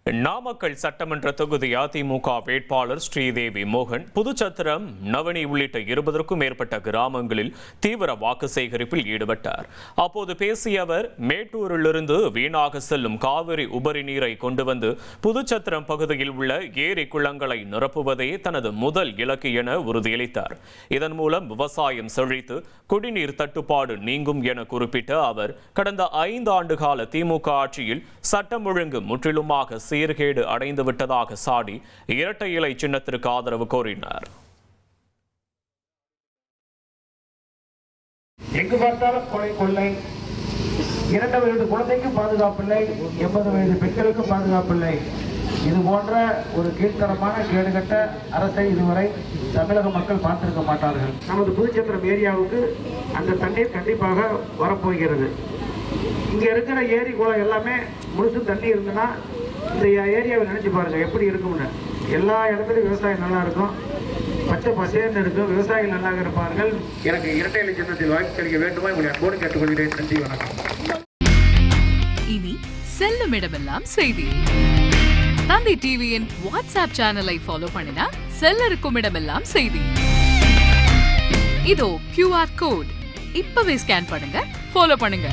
நாமக்கல் சட்டமன்ற தொகுதி அதிமுக வேட்பாளர் ஸ்ரீதேவி மோகன் புதுச்சத்திரம் நவனி உள்ளிட்ட 20க்கும் மேற்பட்ட கிராமங்களில் தீவிர வாக்கு சேகரிப்பில் ஈடுபட்டார். அப்போது பேசிய அவர், மேட்டூரிலிருந்து வீணாக செல்லும் காவிரி உபரி நீரை கொண்டு வந்து புதுச்சத்திரம் பகுதியில் உள்ள ஏரி குளங்களை நிரப்புவதே தனது முதல் இலக்கு என உறுதியளித்தார். இதன் மூலம் விவசாயம் செழித்து குடிநீர் தட்டுப்பாடு நீங்கும் என குறிப்பிட்ட அவர், கடந்த 5 ஆண்டு கால திமுக ஆட்சியில் சட்டம் ஒழுங்கு முற்றிலுமாக சீர்கேடு அடைந்து விட்டதாக சாடி இரட்டை இலை சின்னத்திற்கு ஆதரவு கோரினார். எங்கு பார்த்தாலும் கொலை கொள்ளை, 2 வயது குழந்தைக்கும் பாதுகாப்பில்லை, 80 வயது பெண்களுக்கும் பாதுகாப்பில்லை. இது போன்ற ஒரு கீழ்த்தரமான கேடுகட்ட அரசை இதுவரை தமிழக மக்கள் பார்த்திருக்க மாட்டார்கள். நமது புதுச்சத்திரம் ஏரியாவுக்கு அந்த தண்ணீர் கண்டிப்பாக வரப்போகிறது. இங்க இருக்கிற ஏரி குளம் எல்லாமே முழுசு தண்ணி இருந்ததுன்னா இந்த ஏரியாவை நினைச்சு பாருங்க எப்படி இருக்கும்னு. எல்லா இடத்துலையும் விவசாயம் நல்லா இருக்கும், பச்சை பசேர்னு இருக்கும், விவசாயிகள் நல்லா இருப்பார்கள். எனக்கு இரட்டை இலை சின்னத்தில் வாய்ப்பு அளிக்க வேண்டுமா உங்களை அன்போடு கேட்டுக்கொள்கிறேன். நன்றி, வணக்கம். இனி செல்லும் இடமெல்லாம் செய்தி. தந்தி டிவியின் வாட்ஸ்அப் சேனலை ஃபாலோ பண்ணினா செல்ல இருக்கும் இடமெல்லாம் செய்தி. இதோ QR கோட் இப்பவே ஸ்கேன் பண்ணுங்க, ஃபாலோ பண்ணுங்க.